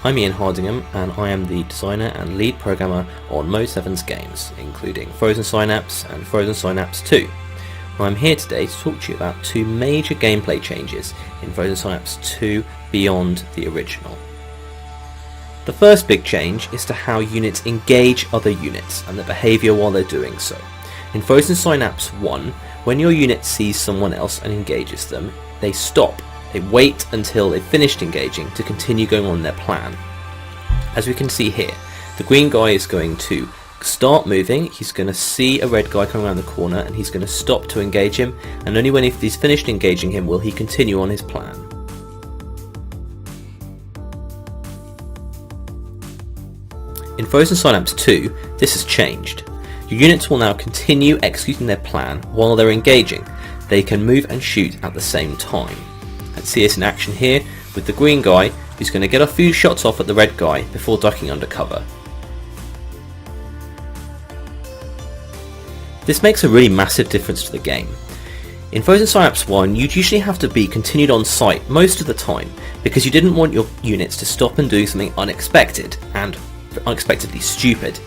I'm Ian Hardingham, and I am the designer and lead programmer on Mo7's games, including Frozen Synapse and Frozen Synapse 2. I'm here today to talk to you about two major gameplay changes in Frozen Synapse 2 beyond the original. The first big change is to how units engage other units and their behaviour while they're doing so. In Frozen Synapse 1, when your unit sees someone else and engages them, they stop. They wait until they've finished engaging to continue going on their plan. As we can see here, the green guy is going to start moving, he's going to see a red guy coming around the corner and he's going to stop to engage him, and only when he's finished engaging him will he continue on his plan. In Frozen Synapse 2, this has changed. Your units will now continue executing their plan while they're engaging. They can move and shoot at the same time. Let's see this in action here with the green guy who's going to get a few shots off at the red guy before ducking under cover. This makes a really massive difference to the game. In Frozen Synapse 1, you'd usually have to be continued on site most of the time because you didn't want your units to stop and do something unexpected and unexpectedly stupid.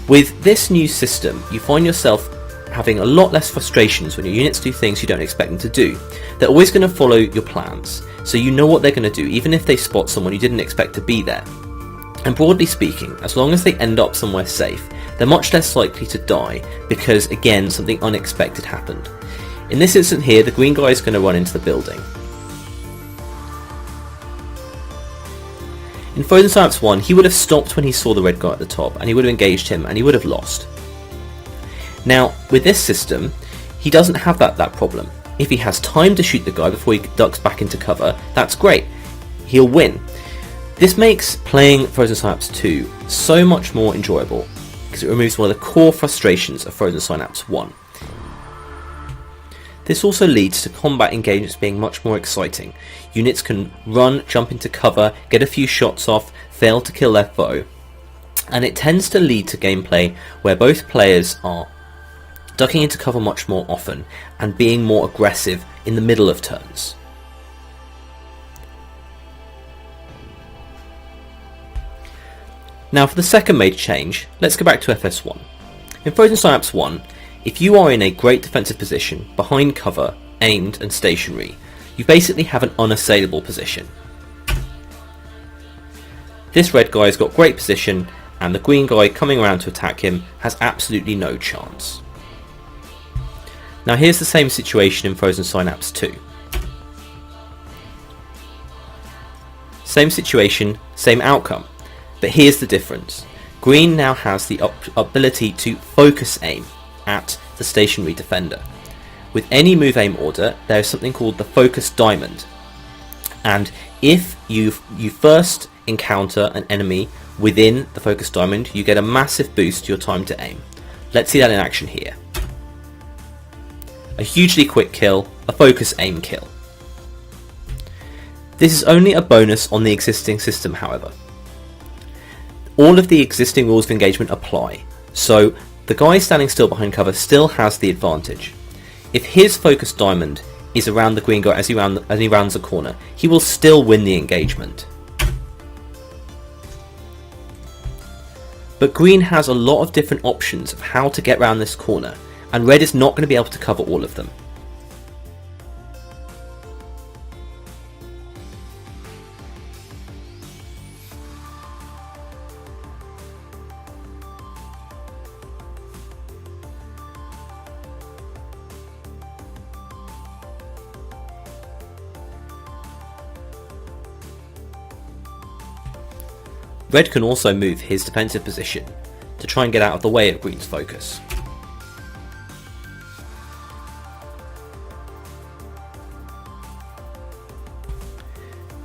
With this new system, you find yourself having a lot less frustrations when your units do things you don't expect them to do. They're always going to follow your plans, so you know what they're going to do even if they spot someone you didn't expect to be there. And broadly speaking, as long as they end up somewhere safe, they're much less likely to die because, again, something unexpected happened. In this instance here, the green guy is going to run into the building. In Frozen Synapse 1, he would have stopped when he saw the red guy at the top, and he would have engaged him, and he would have lost. Now, with this system, he doesn't have that problem. If he has time to shoot the guy before he ducks back into cover, that's great. He'll win. This makes playing Frozen Synapse 2 so much more enjoyable, because it removes one of the core frustrations of Frozen Synapse 1. This also leads to combat engagements being much more exciting. Units can run, jump into cover, get a few shots off, fail to kill their foe, and it tends to lead to gameplay where both players are ducking into cover much more often and being more aggressive in the middle of turns. Now for the second major change, let's go back to FS1. In Frozen Synapse 1, if you are in a great defensive position, behind cover, aimed and stationary, you basically have an unassailable position. This red guy has got great position, and the green guy coming around to attack him has absolutely no chance. Now here's the same situation in Frozen Synapse 2. Same situation, same outcome, but here's the difference. Green now has the ability to focus aim at the stationary defender. With any move aim order, there is something called the focus diamond, and if you first encounter an enemy within the focus diamond, you get a massive boost to your time to aim. Let's see that in action here. A hugely quick kill, a focus aim kill. This is only a bonus on the existing system, however. All of the existing rules of engagement apply, so the guy standing still behind cover still has the advantage. If his focus diamond is around the green guy as he rounds the corner, he will still win the engagement. But green has a lot of different options of how to get around this corner, and red is not going to be able to cover all of them. Red can also move his defensive position to try and get out of the way of green's focus.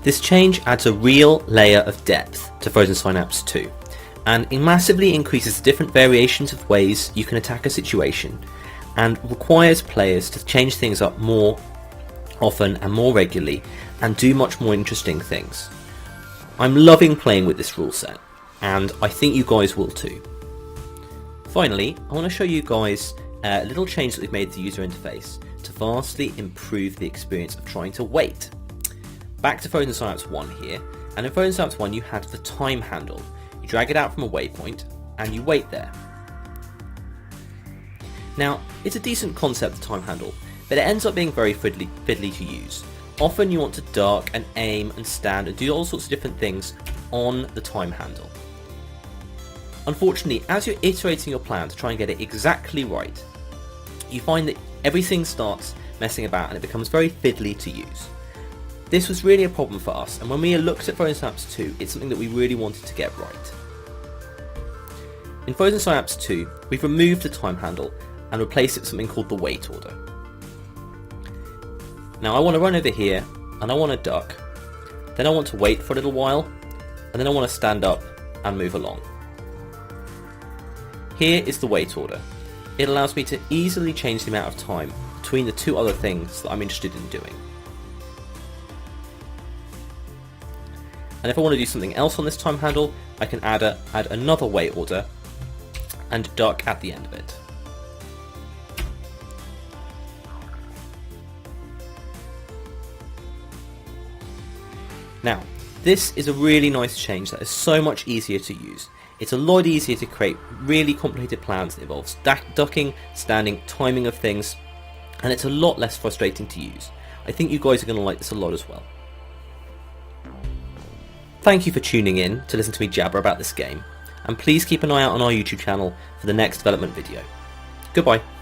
This change adds a real layer of depth to Frozen Synapse 2, and it massively increases the different variations of ways you can attack a situation, and requires players to change things up more often and more regularly, and do much more interesting things. I'm loving playing with this rule set, and I think you guys will too. Finally, I want to show you guys a little change that we've made to the user interface to vastly improve the experience of trying to wait. Back to Frozen Synapse 1 here, and in Frozen Synapse 1 you had the time handle. You drag it out from a waypoint and you wait there. Now, it's a decent concept, the time handle, but it ends up being very fiddly to use. Often you want to duck and aim and stand and do all sorts of different things on the time handle. Unfortunately, as you're iterating your plan to try and get it exactly right, you find that everything starts messing about and it becomes very fiddly to use. This was really a problem for us, and when we looked at Frozen Synapse 2, it's something that we really wanted to get right. In Frozen Synapse 2, we've removed the time handle and replaced it with something called the wait order. Now I want to run over here, and I want to duck, then I want to wait for a little while, and then I want to stand up and move along. Here is the wait order. It allows me to easily change the amount of time between the two other things that I'm interested in doing. And if I want to do something else on this time handle, I can add another wait order and duck at the end of it. Now, this is a really nice change that is so much easier to use. It's a lot easier to create really complicated plans that involve ducking, standing, timing of things, and it's a lot less frustrating to use. I think you guys are going to like this a lot as well. Thank you for tuning in to listen to me jabber about this game, and please keep an eye out on our YouTube channel for the next development video. Goodbye.